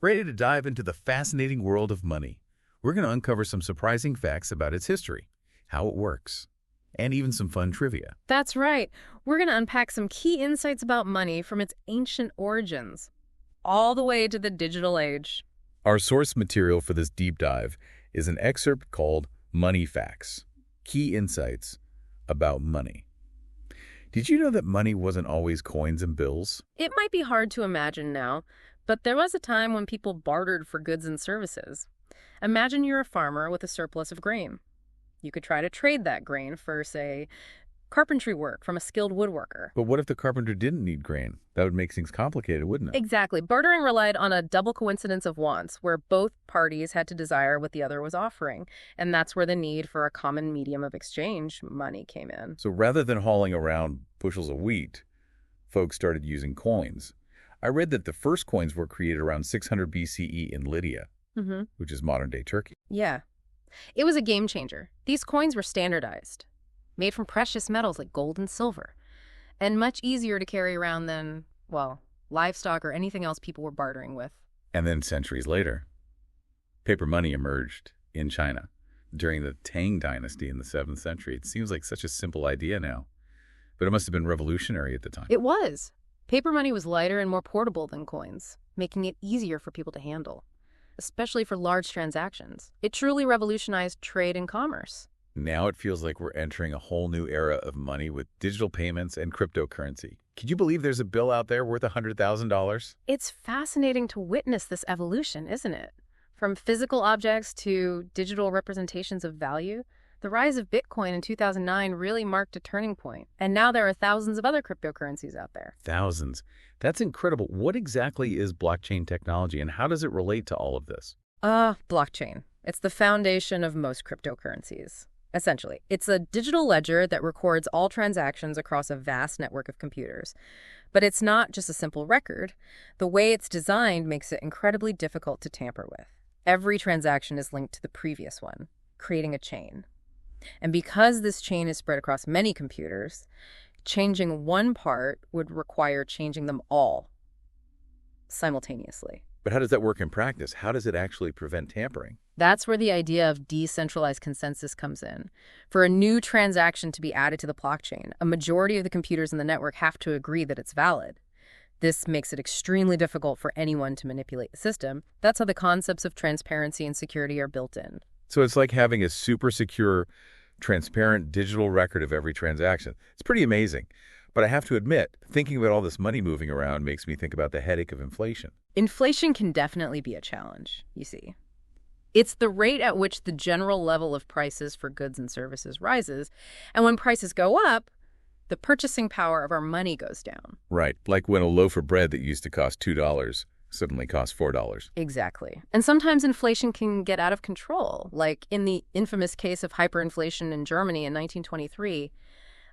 Ready to dive into the fascinating world of money? We're going to uncover some surprising facts about its history, how it works, and even some fun trivia. That's right. We're going to unpack some key insights about money from its ancient origins, all the way to the digital age. Our source material for this deep dive is an excerpt called Money Facts, Key Insights About Money. Did you know that money wasn't always coins and bills? It might be hard to imagine now, but there was a time when people bartered for goods and services. Imagine you're a farmer with a surplus of grain. You could try to trade that grain for, say, carpentry work from a skilled woodworker. But what if the carpenter didn't need grain? That would make things complicated, wouldn't it? Exactly. Bartering relied on a double coincidence of wants, where both parties had to desire what the other was offering. And that's where the need for a common medium of exchange, money, came in. So rather than hauling around bushels of wheat, folks started using coins. I read that the first coins were created around 600 BCE in Lydia, which is modern-day Turkey. Yeah. It was a game changer. These coins were standardized, made from precious metals like gold and silver, and much easier to carry around than, well, livestock or anything else people were bartering with. And then centuries later, paper money emerged in China during the Tang Dynasty in the 7th century. It seems like such a simple idea now, but it must have been revolutionary at the time. It was. Paper money was lighter and more portable than coins, making it easier for people to handle, especially for large transactions. It truly revolutionized trade and commerce. Now it feels like we're entering a whole new era of money with digital payments and cryptocurrency. Can you believe there's a bill out there worth $100,000? It's fascinating to witness this evolution, isn't it? From physical objects to digital representations of value, the rise of Bitcoin in 2009 really marked a turning point. And now there are thousands of other cryptocurrencies out there. Thousands. That's incredible. What exactly is blockchain technology and how does it relate to all of this? Blockchain. It's the foundation of most cryptocurrencies. Essentially, it's a digital ledger that records all transactions across a vast network of computers. But it's not just a simple record. The way it's designed makes it incredibly difficult to tamper with. Every transaction is linked to the previous one, creating a chain. And because this chain is spread across many computers, changing one part would require changing them all simultaneously. But how does that work in practice? How does it actually prevent tampering? That's where the idea of decentralized consensus comes in. For a new transaction to be added to the blockchain, a majority of the computers in the network have to agree that it's valid. This makes it extremely difficult for anyone to manipulate the system. That's how the concepts of transparency and security are built in. So it's like having a super secure, transparent digital record of every transaction. It's pretty amazing. But I have to admit, thinking about all this money moving around makes me think about the headache of inflation. Inflation can definitely be a challenge, you see. It's the rate at which the general level of prices for goods and services rises. And when prices go up, the purchasing power of our money goes down. Right, like when a loaf of bread that used to cost $2 suddenly costs $4. Exactly. And sometimes inflation can get out of control, like in the infamous case of hyperinflation in Germany in 1923.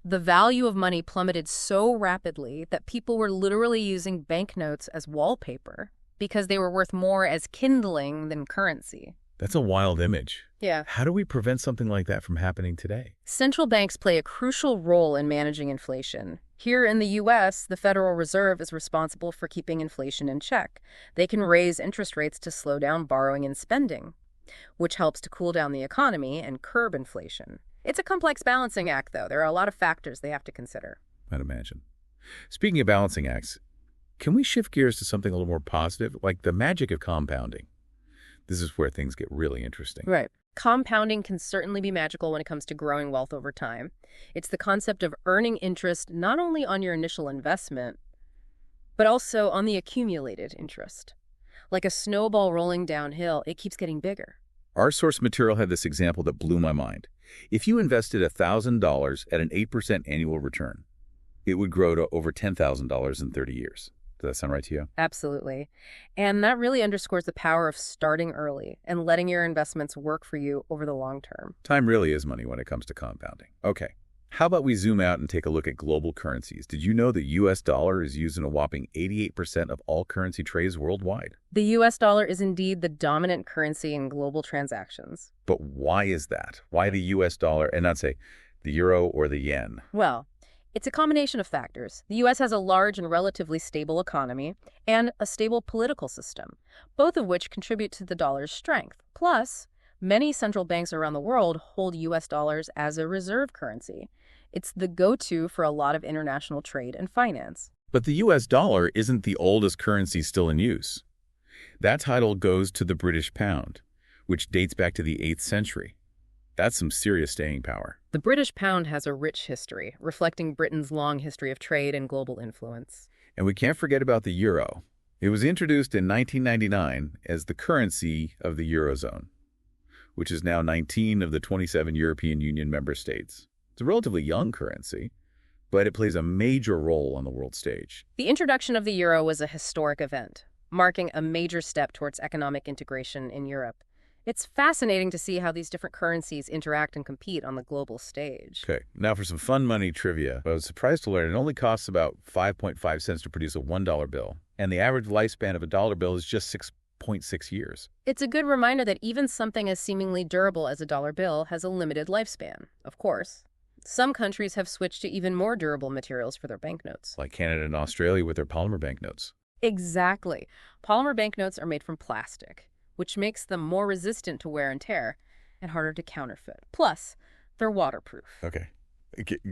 The value of money plummeted so rapidly that people were literally using banknotes as wallpaper because they were worth more as kindling than currency. That's a wild image. Yeah. How do we prevent something like that from happening today? Central banks play a crucial role in managing inflation. Here in the U.S., the Federal Reserve is responsible for keeping inflation in check. They can raise interest rates to slow down borrowing and spending, which helps to cool down the economy and curb inflation. It's a complex balancing act, though. There are a lot of factors they have to consider. I'd imagine. Speaking of balancing acts, can we shift gears to something a little more positive, like the magic of compounding? This is where things get really interesting. Right. Compounding can certainly be magical when it comes to growing wealth over time. It's the concept of earning interest not only on your initial investment, but also on the accumulated interest. Like a snowball rolling downhill, it keeps getting bigger. Our source material had this example that blew my mind. If you invested $1,000 at an 8% annual return, it would grow to over $10,000 in 30 years. Does that sound right to you? Absolutely. And that really underscores the power of starting early and letting your investments work for you over the long term. Time really is money when it comes to compounding. Okay, How about we zoom out and take a look at global currencies? Did you know the U.S. dollar is used in a whopping 88% of all currency trades worldwide? The US dollar is indeed the dominant currency in global transactions. But why is that? Why the U.S. dollar and not, say, the euro or the yen? Well, it's a combination of factors. The US has a large and relatively stable economy and a stable political system, both of which contribute to the dollar's strength. Plus, many central banks around the world hold US dollars as a reserve currency. It's the go-to for a lot of international trade and finance. But the U.S. dollar isn't the oldest currency still in use. That title goes to the British pound, which dates back to the 8th century. That's some serious staying power. The British pound has a rich history, reflecting Britain's long history of trade and global influence. And we can't forget about the euro. It was introduced in 1999 as the currency of the Eurozone, which is now 19 of the 27 European Union member states. It's a relatively young currency, but it plays a major role on the world stage. The introduction of the euro was a historic event, marking a major step towards economic integration in Europe. It's fascinating to see how these different currencies interact and compete on the global stage. Okay, now for some fun money trivia. I was surprised to learn it only costs about 5.5 cents to produce a $1 bill, and the average lifespan of a dollar bill is just 6.6 years. It's a good reminder that even something as seemingly durable as a dollar bill has a limited lifespan. Of course, some countries have switched to even more durable materials for their banknotes. Like Canada and Australia with their polymer banknotes. Exactly. Polymer banknotes are made from plastic, which makes them more resistant to wear and tear and harder to counterfeit. Plus, they're waterproof. Okay,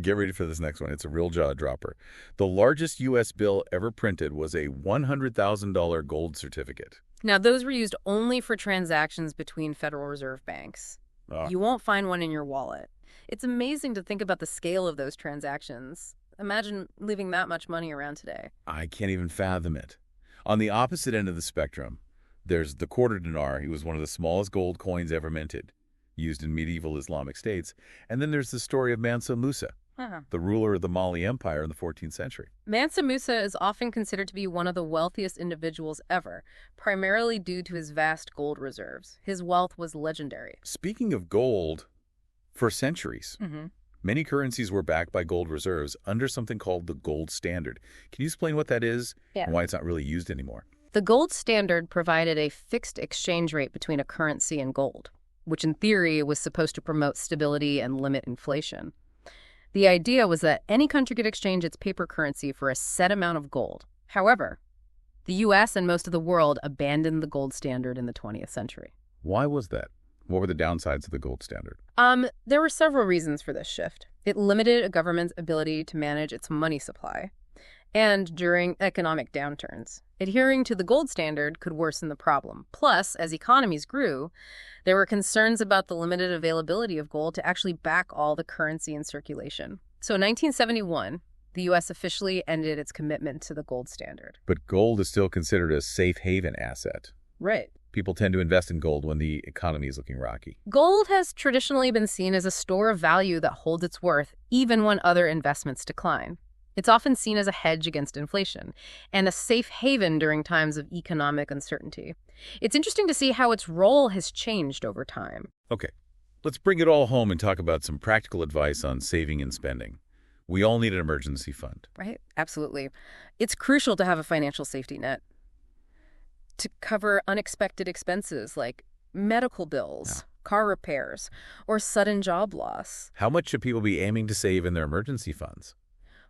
get ready for this next one. It's a real jaw dropper. The largest U.S. bill ever printed was a $100,000 gold certificate. Now, those were used only for transactions between Federal Reserve banks. You won't find one in your wallet. It's amazing to think about the scale of those transactions. Imagine leaving that much money around today. I can't even fathom it. On the opposite end of the spectrum, there's the quarter dinar. He was one of the smallest gold coins ever minted, used in medieval Islamic states. And then there's the story of Mansa Musa, the ruler of the Mali Empire in the 14th century. Mansa Musa is often considered to be one of the wealthiest individuals ever, primarily due to his vast gold reserves. His wealth was legendary. Speaking of gold, for centuries, many currencies were backed by gold reserves under something called the gold standard. Can you explain what that is and why it's not really used anymore? The gold standard provided a fixed exchange rate between a currency and gold, which in theory was supposed to promote stability and limit inflation. The idea was that any country could exchange its paper currency for a set amount of gold. However, the U.S. and most of the world abandoned the gold standard in the 20th century. Why was that? What were the downsides of the gold standard? There were several reasons for this shift. It limited a government's ability to manage its money supply. And during economic downturns, adhering to the gold standard could worsen the problem. Plus, as economies grew, there were concerns about the limited availability of gold to actually back all the currency in circulation. So in 1971, the U.S. officially ended its commitment to the gold standard. But gold is still considered a safe haven asset. Right. People tend to invest in gold when the economy is looking rocky. Gold has traditionally been seen as a store of value that holds its worth even when other investments decline. It's often seen as a hedge against inflation and a safe haven during times of economic uncertainty. It's interesting to see how its role has changed over time. Okay, let's bring it all home and talk about some practical advice on saving and spending. We all need an emergency fund. Right? Absolutely. It's crucial to have a financial safety net to cover unexpected expenses like medical bills, car repairs, or sudden job loss. How much should people be aiming to save in their emergency funds?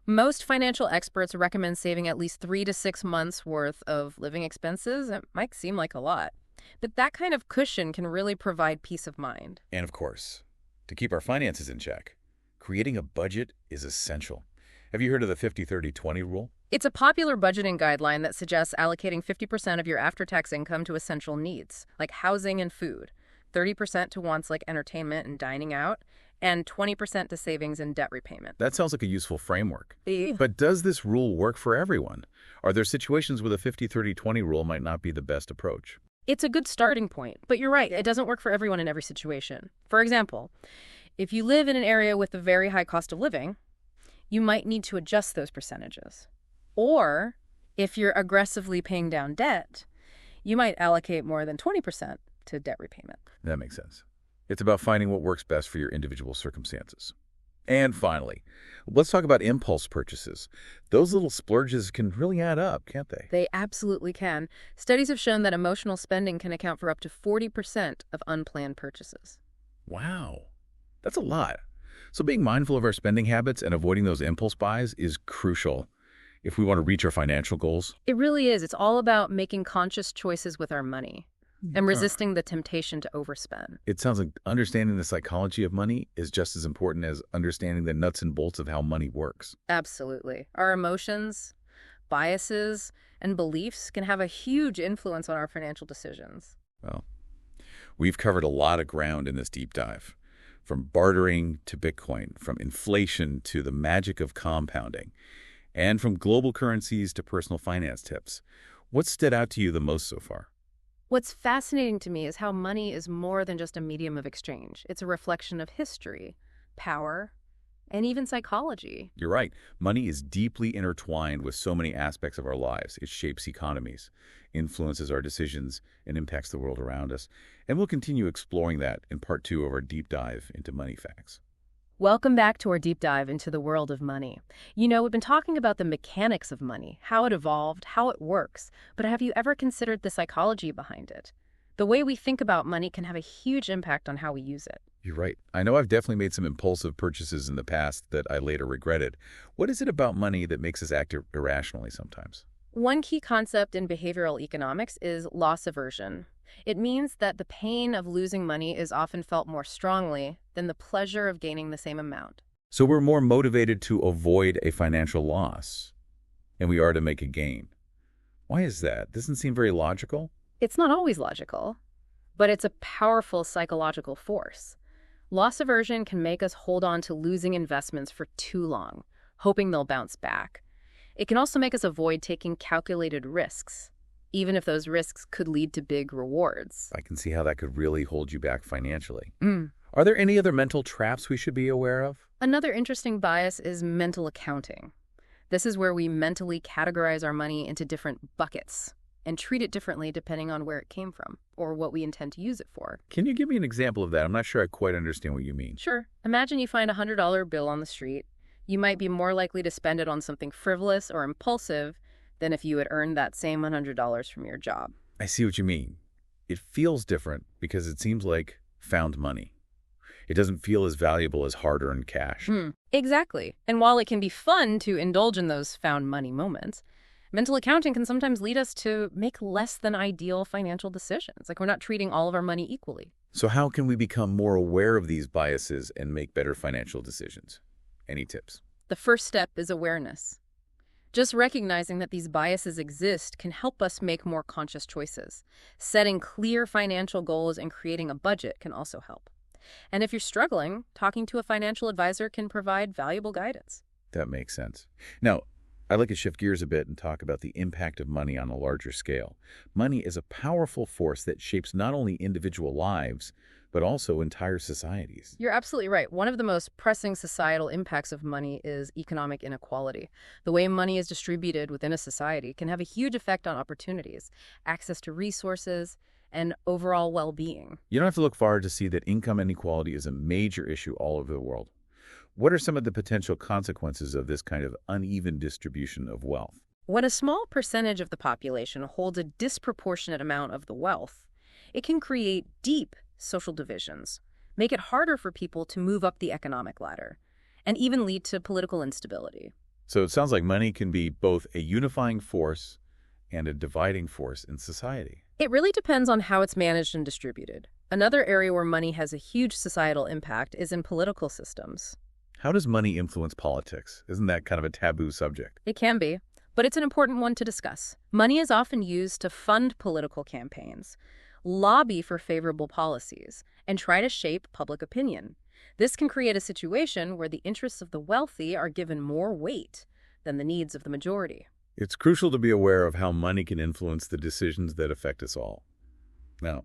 Most financial experts recommend saving at least 3 to 6 months worth of living expenses. It might seem like a lot, but that kind of cushion can really provide peace of mind. And of course, to keep our finances in check, creating a budget is essential. Have you heard of the 50-30-20 rule? It's a popular budgeting guideline that suggests allocating 50% of your after-tax income to essential needs, like housing and food, 30% to wants like entertainment and dining out, and 20% to savings and debt repayment. That sounds like a useful framework. But does this rule work for everyone? Are there situations where the 50-30-20 rule might not be the best approach? It's a good starting point, but you're right, it doesn't work for everyone in every situation. For example, if you live in an area with a very high cost of living, you might need to adjust those percentages. Or if you're aggressively paying down debt, you might allocate more than 20% to debt repayment. That makes sense. It's about finding what works best for your individual circumstances. And finally, let's talk about impulse purchases. Those little splurges can really add up, can't they? They absolutely can. Studies have shown that emotional spending can account for up to 40% of unplanned purchases. Wow, that's a lot. So being mindful of our spending habits and avoiding those impulse buys is crucial if we want to reach our financial goals. It really is. It's all about making conscious choices with our money and Uh, resisting the temptation to overspend. It sounds like understanding the psychology of money is just as important as understanding the nuts and bolts of how money works. Absolutely. Our emotions, biases, and beliefs can have a huge influence on our financial decisions. Well, we've covered a lot of ground in this deep dive, from bartering to Bitcoin, from inflation to the magic of compounding, and from global currencies to personal finance tips. What stood out to you the most so far? What's fascinating to me is how money is more than just a medium of exchange. It's a reflection of history, power, and even psychology. You're right. Money is deeply intertwined with so many aspects of our lives. It shapes economies, influences our decisions, and impacts the world around us. And we'll continue exploring that in part 2 of our deep dive into money facts. Welcome back to our deep dive into the world of money. You know, we've been talking about the mechanics of money, how it evolved, how it works, but have you ever considered the psychology behind it? The way we think about money can have a huge impact on how we use it. You're right. I know I've definitely made some impulsive purchases in the past that I later regretted. What is it about money that makes us act irrationally sometimes? One key concept in behavioral economics is loss aversion. It means that the pain of losing money is often felt more strongly than the pleasure of gaining the same amount. So we're more motivated to avoid a financial loss, and we are to make a gain. Why is that? Doesn't seem very logical. It's not always logical, but it's a powerful psychological force. Loss aversion can make us hold on to losing investments for too long, hoping they'll bounce back. It can also make us avoid taking calculated risks, even if those risks could lead to big rewards. I can see how that could really hold you back financially. Mm. Are there any other mental traps we should be aware of? Another interesting bias is mental accounting. This is where we mentally categorize our money into different buckets and treat it differently depending on where it came from or what we intend to use it for. Can you give me an example of that? I'm not sure I quite understand what you mean. Sure. Imagine you find a $100 bill on the street. You might be more likely to spend it on something frivolous or impulsive than if you had earned that same $100 from your job. I see what you mean. It feels different because it seems like found money. It doesn't feel as valuable as hard-earned cash. Exactly. And while it can be fun to indulge in those found money moments, mental accounting can sometimes lead us to make less than ideal financial decisions. Like we're not treating all of our money equally. So how can we become more aware of these biases and make better financial decisions? Any tips? The first step is awareness. Just recognizing that these biases exist can help us make more conscious choices. Setting clear financial goals and creating a budget can also help. And if you're struggling, talking to a financial advisor can provide valuable guidance. That makes sense. Now, I'd like to shift gears a bit and talk about the impact of money on a larger scale. Money is a powerful force that shapes not only individual lives, but also entire societies. You're absolutely right. One of the most pressing societal impacts of money is economic inequality. The way money is distributed within a society can have a huge effect on opportunities, access to resources, and overall well-being. You don't have to look far to see that income inequality is a major issue all over the world. What are some of the potential consequences of this kind of uneven distribution of wealth? When a small percentage of the population holds a disproportionate amount of the wealth, it can create deep social divisions, make it harder for people to move up the economic ladder, and even lead to political instability. So it sounds like money can be both a unifying force and a dividing force in society. It really depends on how it's managed and distributed. Another area where money has a huge societal impact is in political systems. How does money influence politics? Isn't that kind of a taboo subject? It can be, but it's an important one to discuss. Money is often used to fund political campaigns, lobby for favorable policies, and try to shape public opinion. This can create a situation where the interests of the wealthy are given more weight than the needs of the majority. It's crucial to be aware of how money can influence the decisions that affect us all. Now,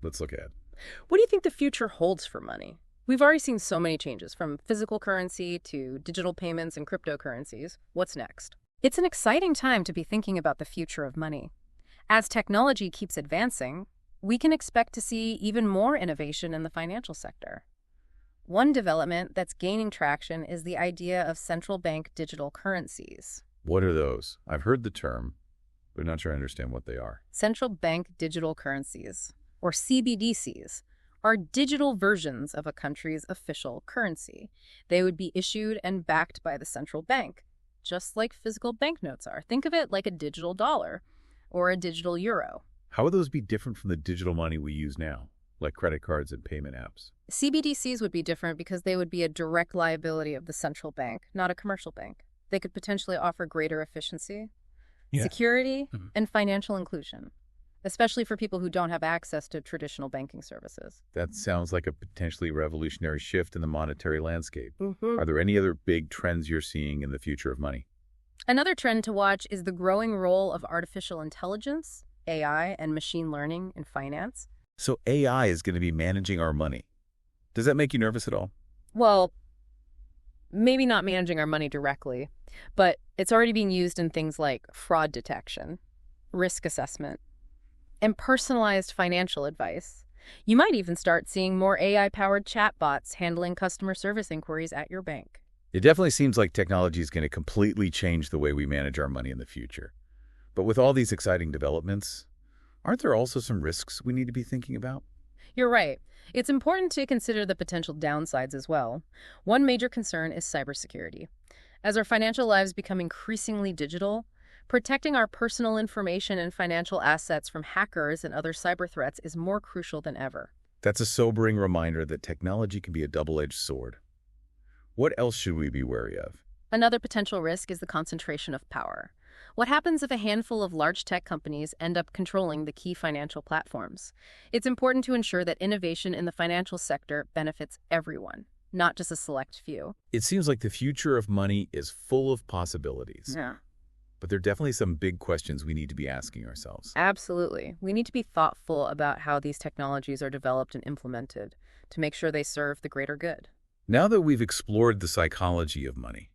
let's look ahead. What do you think the future holds for money? We've already seen so many changes, from physical currency to digital payments and cryptocurrencies. What's next? It's an exciting time to be thinking about the future of money. As technology keeps advancing, we can expect to see even more innovation in the financial sector. One development that's gaining traction is the idea of central bank digital currencies. What are those? I've heard the term, but not sure I understand what they are. Central bank digital currencies, or CBDCs, are digital versions of a country's official currency. They would be issued and backed by the central bank, just like physical banknotes are. Think of it like a digital dollar or a digital euro. How would those be different from the digital money we use now, like credit cards and payment apps? CBDCs would be different because they would be a direct liability of the central bank, not a commercial bank. They could potentially offer greater efficiency, security, and financial inclusion, especially for people who don't have access to traditional banking services. That sounds like a potentially revolutionary shift in the monetary landscape. Mm-hmm. Are there any other big trends you're seeing in the future of money? Another trend to watch is the growing role of artificial intelligence, AI, and machine learning in finance. So AI is going to be managing our money. Does that make you nervous at all? Well, maybe not managing our money directly, but it's already being used in things like fraud detection, risk assessment, and personalized financial advice. You might even start seeing more AI-powered chatbots handling customer service inquiries at your bank. It definitely seems like technology is going to completely change the way we manage our money in the future. But with all these exciting developments, aren't there also some risks we need to be thinking about? You're right. It's important to consider the potential downsides as well. One major concern is cybersecurity. As our financial lives become increasingly digital, protecting our personal information and financial assets from hackers and other cyber threats is more crucial than ever. That's a sobering reminder that technology can be a double-edged sword. What else should we be wary of? Another potential risk is the concentration of power. What happens if a handful of large tech companies end up controlling the key financial platforms? It's important to ensure that innovation in the financial sector benefits everyone, not just a select few. It seems like the future of money is full of possibilities. Yeah. But there are definitely some big questions we need to be asking ourselves. Absolutely. We need to be thoughtful about how these technologies are developed and implemented to make sure they serve the greater good. Now that we've explored the psychology of money,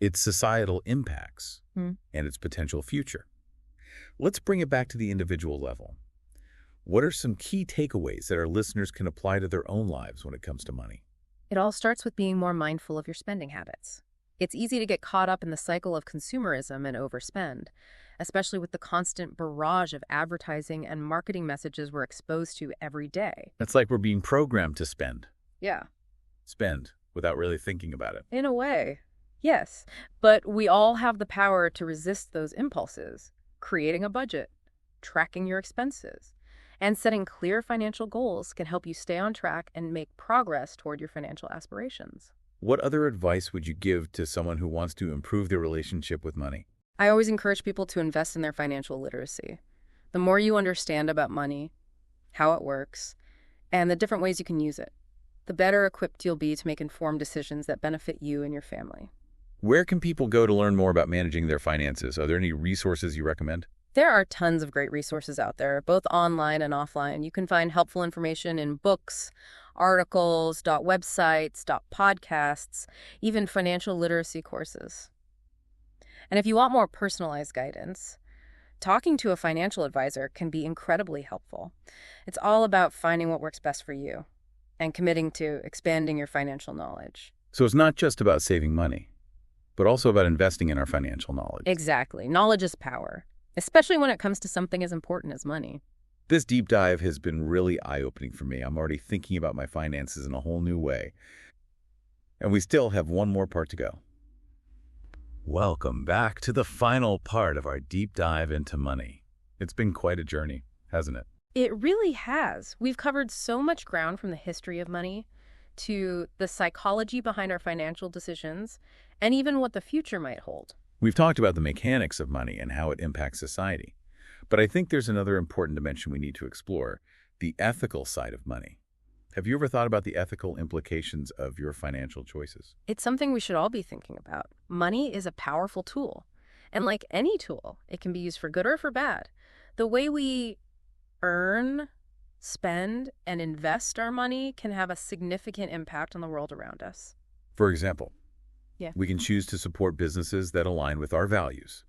its societal impacts, and its potential future, let's bring it back to the individual level. What are some key takeaways that our listeners can apply to their own lives when it comes to money? It all starts with being more mindful of your spending habits. It's easy to get caught up in the cycle of consumerism and overspend, especially with the constant barrage of advertising and marketing messages we're exposed to every day. It's like we're being programmed to spend. Yeah. Spend without really thinking about it. In a way, yes. But we all have the power to resist those impulses, creating a budget, tracking your expenses, and setting clear financial goals can help you stay on track and make progress toward your financial aspirations. What other advice would you give to someone who wants to improve their relationship with money? I always encourage people to invest in their financial literacy. The more you understand about money, how it works, and the different ways you can use it, the better equipped you'll be to make informed decisions that benefit you and your family. Where can people go to learn more about managing their finances? Are there any resources you recommend? There are tons of great resources out there, both online and offline. You can find helpful information in books, articles, websites, podcasts, even financial literacy courses. And if you want more personalized guidance, talking to a financial advisor can be incredibly helpful. It's all about finding what works best for you and committing to expanding your financial knowledge. So it's not just about saving money, but also about investing in our financial knowledge. Exactly. Knowledge is power, especially when it comes to something as important as money. This deep dive has been really eye-opening for me. I'm already thinking about my finances in a whole new way. And we still have one more part to go. Welcome back to the final part of our deep dive into money. It's been quite a journey, hasn't it? It really has. We've covered so much ground from the history of money to the psychology behind our financial decisions and even what the future might hold. We've talked about the mechanics of money and how it impacts society. But I think there's another important dimension we need to explore, the ethical side of money. Have you ever thought about the ethical implications of your financial choices? It's something we should all be thinking about. Money is a powerful tool. And like any tool, it can be used for good or for bad. The way we earn, spend, and invest our money can have a significant impact on the world around us. For example, Yeah. we can choose to support businesses that align with our values,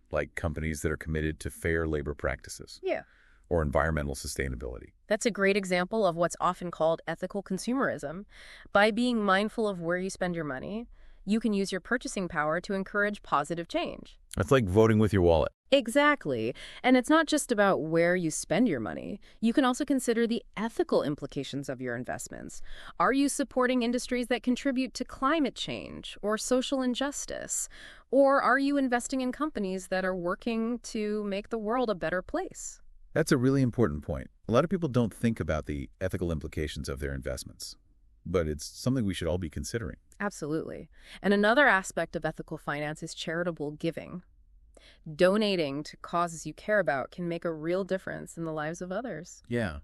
like companies that are committed to fair labor practices. Yeah. or environmental sustainability. That's a great example of what's often called ethical consumerism. By being mindful of where you spend your money, you can use your purchasing power to encourage positive change. That's like voting with your wallet. Exactly. And it's not just about where you spend your money. You can also consider the ethical implications of your investments. Are you supporting industries that contribute to climate change or social injustice? Or are you investing in companies that are working to make the world a better place? That's a really important point. A lot of people don't think about the ethical implications of their investments, but it's something we should all be considering. Absolutely. And another aspect of ethical finance is charitable giving. Donating to causes you care about can make a real difference in the lives of others. Yeah.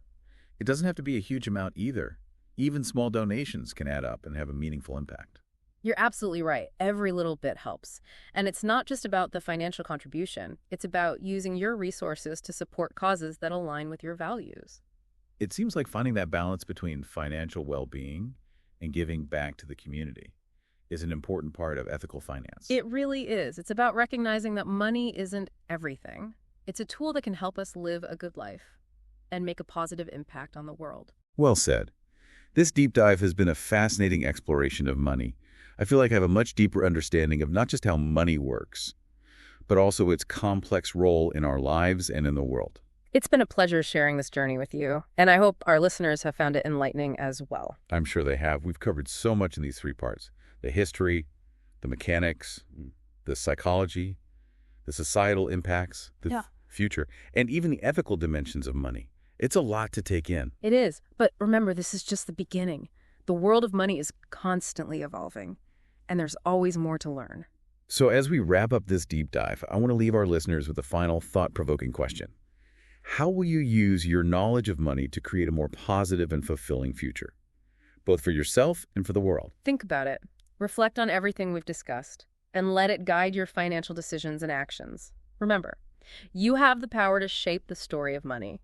It doesn't have to be a huge amount either. Even small donations can add up and have a meaningful impact. You're absolutely right. Every little bit helps. And it's not just about the financial contribution. It's about using your resources to support causes that align with your values. It seems like finding that balance between financial well-being and giving back to the community is an important part of ethical finance. It really is. It's about recognizing that money isn't everything. It's a tool that can help us live a good life and make a positive impact on the world. Well said. This deep dive has been a fascinating exploration of money. I feel like I have a much deeper understanding of not just how money works, but also its complex role in our lives and in the world. It's been a pleasure sharing this journey with you, and I hope our listeners have found it enlightening as well. I'm sure they have. We've covered so much in these three parts: the history, the mechanics, the psychology, the societal impacts, the future, and even the ethical dimensions of money. It's a lot to take in. It is, but remember, this is just the beginning. The world of money is constantly evolving, and there's always more to learn. So as we wrap up this deep dive, I want to leave our listeners with a final thought-provoking question. How will you use your knowledge of money to create a more positive and fulfilling future, both for yourself and for the world? Think about it. Reflect on everything we've discussed, and let it guide your financial decisions and actions. Remember, you have the power to shape the story of money.